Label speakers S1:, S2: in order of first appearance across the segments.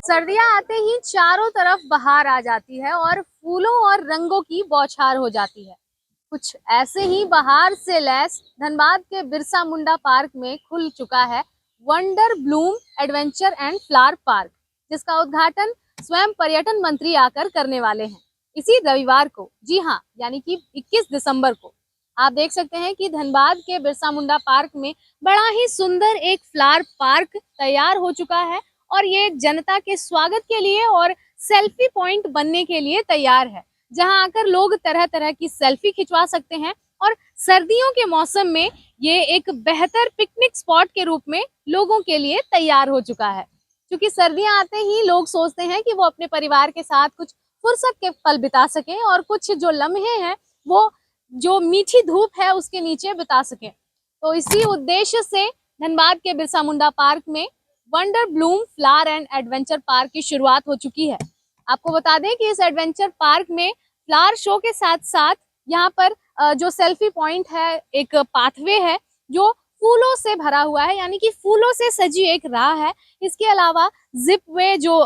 S1: सर्दियां आते ही चारों तरफ बहार आ जाती है और फूलों और रंगों की बौछार हो जाती है। कुछ ऐसे ही बहार से लैस धनबाद के बिरसा मुंडा पार्क में खुल चुका है wonder Bloom adventure and flower park, जिसका उद्घाटन स्वयं पर्यटन मंत्री आकर करने वाले हैं इसी रविवार को। जी हाँ, यानी कि 21 दिसंबर को। आप देख सकते हैं कि धनबाद के बिरसा मुंडा पार्क में बड़ा ही सुंदर एक फ्लावर पार्क तैयार हो चुका है और ये जनता के स्वागत के लिए और सेल्फी पॉइंट बनने के लिए तैयार है, जहां आकर लोग तरह तरह की सेल्फी खिंचवा सकते हैं। और सर्दियों के मौसम में ये एक बेहतर पिकनिक स्पॉट के रूप में लोगों के लिए तैयार हो चुका है। क्योंकि सर्दियां आते ही लोग सोचते हैं कि वो अपने परिवार के साथ कुछ फुर्सत के पल बिता सकें और कुछ जो लम्हे हैं वो जो मीठी धूप है उसके नीचे बिता सकें। तो इसी उद्देश्य से धनबाद के बिरसा मुंडा पार्क में wonder Bloom flower and adventure park की शुरुआत हो चुकी है। आपको बता दें कि इस एडवेंचर पार्क में फ्लावर शो के साथ साथ यहाँ पर जो सेल्फी पॉइंट है, एक पाथवे है जो फूलों से भरा हुआ है, यानी कि फूलों से सजी एक राह है। इसके अलावा जिप वे जो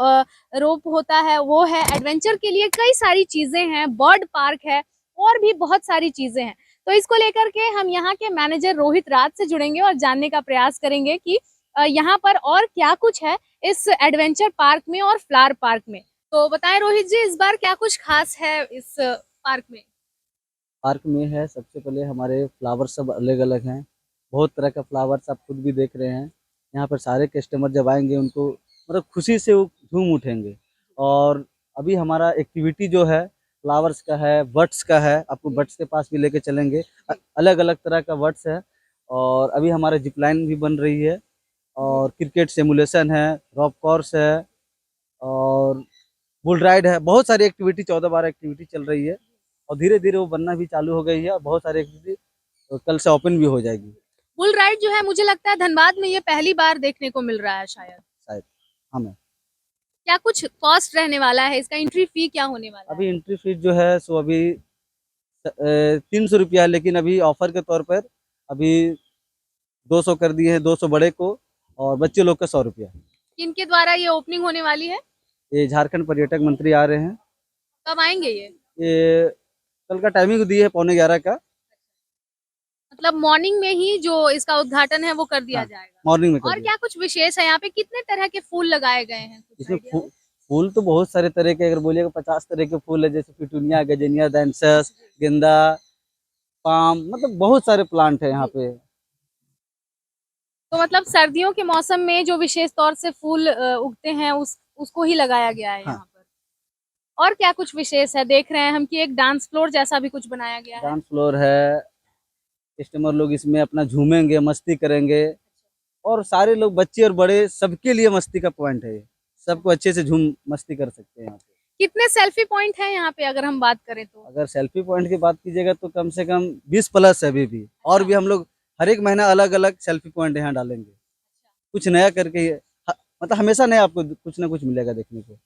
S1: रोप होता है वो है। एडवेंचर के लिए कई सारी चीजें हैं, बर्ड पार्क है और भी बहुत सारी चीजें हैं। तो इसको लेकर के हम यहाँ के मैनेजर रोहित राज से जुड़ेंगे और जानने का प्रयास करेंगे कि यहाँ पर और क्या कुछ है इस एडवेंचर पार्क में और फ्लावर पार्क में। तो बताएं रोहित जी, इस बार क्या कुछ खास है इस पार्क में?
S2: पार्क में है, सबसे पहले हमारे फ्लावर सब अलग अलग हैं। बहुत तरह का फ्लावर्स आप खुद भी देख रहे हैं। यहाँ पर सारे कस्टमर जब आएंगे उनको मतलब खुशी से वो झूम उठेंगे। और अभी हमारा एक्टिविटी जो है फ्लावर्स का है, बर्ड्स का है। आपको बर्ड्स के पास भी लेके चलेंगे। अलग अलग तरह का बर्ड्स है। और अभी हमारा जिप लाइन भी बन रही है और क्रिकेट सिमुलेशन है, रॉक कोर्स है और बुल राइड है। बहुत सारी एक्टिविटी 14-12 एक्टिविटी चल रही है और धीरे धीरे वो बनना भी चालू हो गई है और बहुत सारी एक्टिविटी कल से ओपन भी हो जाएगी
S1: बुल राइड जो है, मुझे लगता है धनबाद में ये पहली बार देखने को मिल रहा है शायद।
S2: शायद। हमें
S1: क्या कुछ कॉस्ट रहने वाला है इसका? एंट्री फी क्या होने वाला है?
S2: अभी एंट्री फीस जो है सो अभी 300 रुपया, लेकिन अभी ऑफर के तौर पर अभी 200 कर दिए हैं, 200 बड़े को और बच्चे लोग का 100 रुपया।
S1: किनके द्वारा ये ओपनिंग होने वाली है?
S2: ये झारखंड पर्यटक मंत्री आ रहे हैं।
S1: कब आएंगे ये?
S2: ये कल का टाइमिंग दिए है 11:15 का।
S1: मतलब मॉर्निंग में ही जो इसका उद्घाटन है वो कर दिया
S2: हाँ,
S1: जाएगा।
S2: मॉर्निंग में कर
S1: और
S2: दिया।
S1: क्या कुछ विशेष है यहाँ पे? कितने तरह के फूल लगाए गए हैं, कुछ
S2: इसमें
S1: आइडिया है?
S2: फूल तो बहुत सारे तरह के, अगर बोलिएगा 50 तरह के फूल है, जैसे पिटूनिया, गजनिया, दैंसस, गेंदा, पाम, मतलब बहुत सारे प्लांट है यहाँ पे।
S1: तो मतलब सर्दियों के मौसम में जो विशेष तौर से फूल उगते हैं उसको ही लगाया गया है
S2: हाँ,
S1: यहाँ पर। और क्या कुछ विशेष है? देख रहे हैं हम कि एक डांस फ्लोर जैसा भी कुछ बनाया गया है।
S2: डांस फ्लोर है। कस्टमर लोग इसमें अपना झूमेंगे, मस्ती करेंगे और सारे लोग बच्चे और बड़े सबके लिए मस्ती का पॉइंट है ये। सबको अच्छे से झूम मस्ती कर सकते हैं यहाँ पे।
S1: कितने सेल्फी पॉइंट हैं यहाँ पे अगर हम बात करें तो?
S2: अगर सेल्फी पॉइंट की बात कीजिएगा तो कम से कम 20 प्लस है अभी भी। और भी हम लोग हर एक महीना अलग अलग सेल्फी पॉइंट यहाँ डालेंगे, कुछ नया करके। मतलब हमेशा नया आपको कुछ ना कुछ मिलेगा देखने को।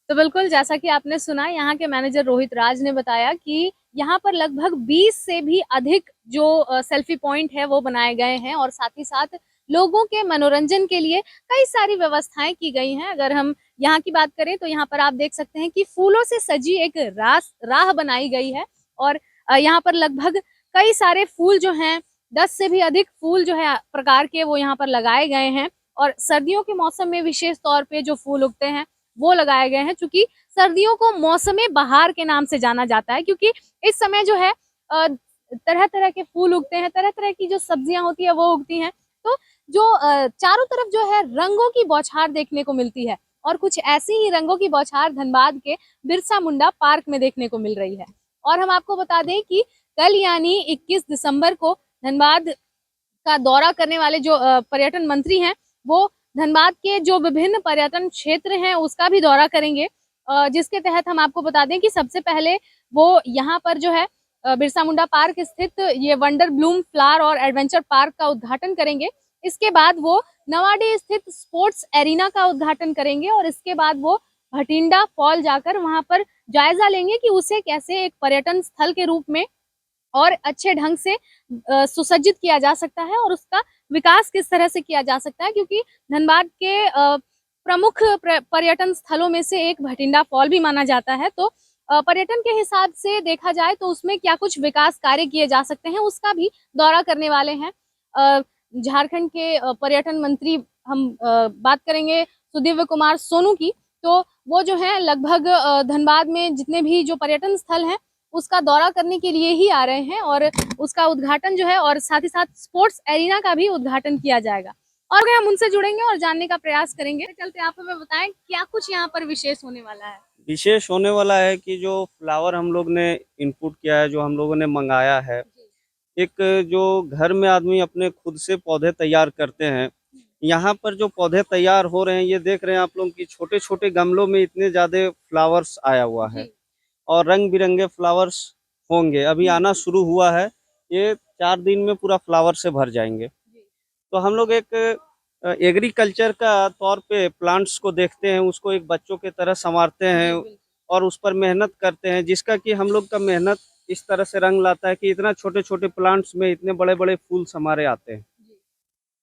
S1: तो बिल्कुल, जैसा कि आपने सुना, यहाँ के मैनेजर रोहित राज ने बताया कि यहाँ पर लगभग 20 से भी अधिक जो सेल्फी पॉइंट है वो बनाए गए हैं और साथ ही साथ लोगों के मनोरंजन के लिए कई सारी व्यवस्थाएं की गई हैं। अगर हम यहाँ की बात करें तो यहाँ पर आप देख सकते हैं कि फूलों से सजी एक राह बनाई गई है और यहाँ पर लगभग कई सारे फूल जो हैं, 10 से भी अधिक फूल जो है प्रकार के वो यहाँ पर लगाए गए हैं। और सर्दियों के मौसम में विशेष तौर पे जो फूल उगते हैं वो लगाए गए हैं, क्योंकि सर्दियों को मौसमे बहार के नाम से जाना जाता है। क्योंकि इस समय जो है तरह तरह के फूल उगते हैं, तरह तरह की जो सब्जियां होती है वो उगती हैं। तो जो चारों तरफ जो है रंगों की बौछार देखने को मिलती है और कुछ ऐसी ही रंगों की बौछार धनबाद के बिरसा मुंडा पार्क में देखने को मिल रही है। और हम आपको बता दें कि कल यानी 21 दिसंबर को धनबाद का दौरा करने वाले जो पर्यटन मंत्री हैं वो धनबाद के जो विभिन्न पर्यटन क्षेत्र हैं उसका भी दौरा करेंगे, जिसके तहत हम आपको बता दें कि सबसे पहले वो यहाँ पर जो है बिरसा मुंडा पार्क स्थित ये वंडर ब्लूम फ्लावर और एडवेंचर पार्क का उद्घाटन करेंगे। इसके बाद वो नवाडी स्थित स्पोर्ट्स एरिना का उद्घाटन करेंगे और इसके बाद वो भटिंडा फॉल जाकर वहां पर जायजा लेंगे कि उसे कैसे एक पर्यटन स्थल के रूप में और अच्छे ढंग से सुसज्जित किया जा सकता है और उसका विकास किस तरह से किया जा सकता है, क्योंकि धनबाद के प्रमुख पर्यटन स्थलों में से एक भटिंडा फॉल भी माना जाता है। तो पर्यटन के हिसाब से देखा जाए तो उसमें क्या कुछ विकास कार्य किए जा सकते हैं, उसका भी दौरा करने वाले हैं झारखंड के पर्यटन मंत्री। हम बात करेंगे सुदीव्य कुमार सोनू की, तो वो जो है लगभग धनबाद में जितने भी जो पर्यटन स्थल हैं उसका दौरा करने के लिए ही आ रहे हैं और उसका उद्घाटन जो है और साथ ही साथ स्पोर्ट्स एरिना का भी उद्घाटन किया जाएगा। और हम उनसे जुड़ेंगे और जानने का प्रयास करेंगे। चलते आप हमें बताएं क्या कुछ यहाँ पर विशेष होने वाला है।
S3: विशेष होने वाला है कि जो फ्लावर हम लोग ने इनपुट किया है, जो हम लोगों ने मंगाया है, एक जो घर में आदमी अपने खुद से पौधे तैयार करते हैं, यहाँ पर जो पौधे तैयार हो रहे हैं ये देख रहे हैं आप लोग कि छोटे छोटे गमलों में इतने ज़्यादा फ्लावर्स आया हुआ है और रंग बिरंगे फ्लावर्स होंगे, अभी आना शुरू हुआ है। ये 4 दिन में पूरा फ्लावर से भर जाएंगे। तो हम लोग एक एग्रीकल्चर का तौर पे प्लांट्स को देखते हैं, उसको एक बच्चों की तरह संवारते हैं और उस पर मेहनत करते हैं, जिसका कि हम लोग का मेहनत इस तरह से रंग लाता है कि इतना छोटे छोटे प्लांट्स में इतने बड़े बड़े फूल हमारे आते हैं।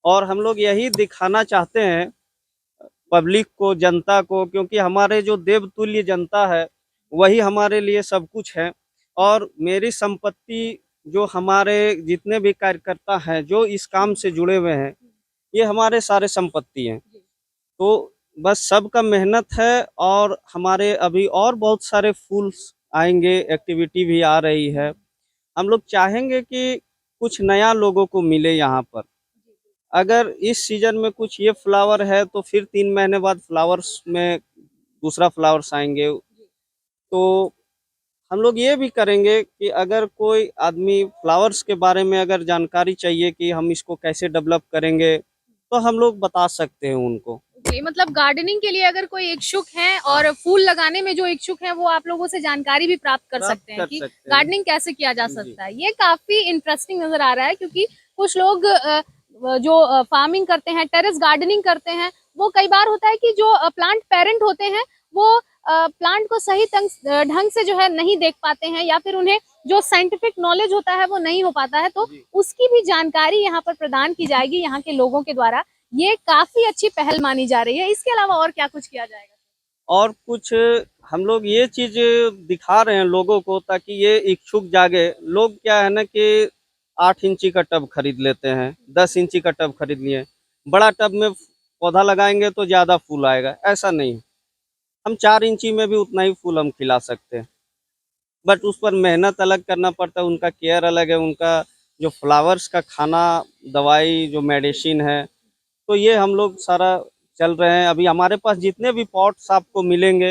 S3: और हम लोग यही दिखाना चाहते हैं पब्लिक को, जनता को, क्योंकि हमारे जो देवतुल्य जनता है वही हमारे लिए सब कुछ है। और मेरी संपत्ति, जो हमारे जितने भी कार्यकर्ता हैं जो इस काम से जुड़े हुए हैं, ये हमारे सारे संपत्ति हैं। तो बस सबका मेहनत है और हमारे अभी और बहुत सारे फूल्स आएंगे, एक्टिविटी भी आ रही है। हम लोग चाहेंगे कि कुछ नया लोगों को मिले यहाँ पर। अगर इस सीजन में कुछ ये फ्लावर है तो फिर 3 महीने बाद फ्लावर्स में दूसरा फ्लावर्स आएंगे। तो हम लोग ये भी करेंगे कि अगर कोई आदमी फ्लावर्स के बारे में अगर जानकारी चाहिए कि हम इसको कैसे डेवलप करेंगे, तो हम लोग बता सकते हैं उनको।
S1: मतलब गार्डनिंग के लिए अगर कोई इच्छुक है और फूल लगाने में जो इच्छुक है वो आप लोगों से जानकारी भी प्राप्त कर सकते हैं कि गार्डनिंग कैसे किया जा सकता है। ये काफी इंटरेस्टिंग नजर आ रहा है, क्योंकि कुछ लोग जो फार्मिंग करते हैं, टेरेस गार्डनिंग करते हैं, वो कई बार होता है कि जो प्लांट पेरेंट होते हैं वो प्लांट को सही ढंग से जो है नहीं देख पाते हैं, या फिर उन्हें जो साइंटिफिक नॉलेज होता है वो नहीं हो पाता है, तो उसकी भी जानकारी यहाँ पर प्रदान की जाएगी यहाँ के लोगों के द्वारा। ये काफी अच्छी पहल मानी जा रही है। इसके अलावा और क्या कुछ किया जाएगा?
S3: और कुछ हम लोग ये चीज दिखा रहे हैं लोगों को, ताकि ये इच्छुक जागे। लोग क्या है ना कि 8 इंची का टब खरीद लेते हैं, 10 इंची का टब खरीद लिए, बड़ा टब में पौधा लगाएंगे तो ज्यादा फूल आएगा, ऐसा नहीं है। हम 4 इंची में भी उतना ही फूल हम खिला सकते हैं, बट उस पर मेहनत अलग करना पड़ता है, उनका केयर अलग है, उनका जो फ्लावर्स का खाना, दवाई, जो मेडिसिन है, तो ये हम लोग सारा चल रहे हैं। अभी हमारे पास जितने भी पॉट्स आपको मिलेंगे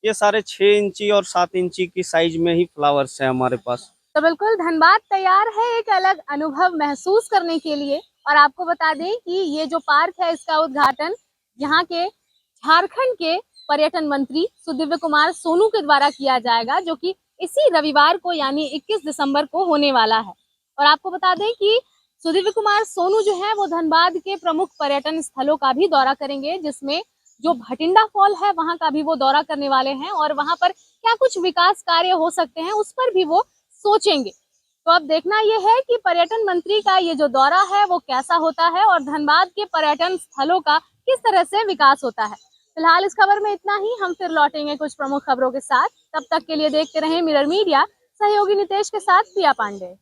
S3: ये सारे 6 इंची और 7 इंची की साइज में ही फ्लावर्स हैं हमारे पास।
S1: तो बिल्कुल धनबाद तैयार है एक अलग अनुभव महसूस करने के लिए। और आपको बता दें कि ये जो पार्क है इसका उद्घाटन यहाँ के झारखंड के पर्यटन मंत्री सुदीव्य कुमार सोनू के द्वारा किया जाएगा, जो कि इसी रविवार को यानी 21 दिसंबर को होने वाला है। और आपको बता दें कि सुदीव्य कुमार सोनू जो है वो धनबाद के प्रमुख पर्यटन स्थलों का भी दौरा करेंगे, जिसमें जो भटिंडा फॉल है वहां का भी वो दौरा करने वाले हैं और वहां पर क्या कुछ विकास कार्य हो सकते हैं उस पर भी वो सोचेंगे। तो अब देखना यह है कि पर्यटन मंत्री का ये जो दौरा है वो कैसा होता है और धनबाद के पर्यटन स्थलों का किस तरह से विकास होता है। फिलहाल इस खबर में इतना ही। हम फिर लौटेंगे कुछ प्रमुख खबरों के साथ। तब तक के लिए देखते रहें मिरर मीडिया। सहयोगी नितेश के साथ प्रिया पांडे।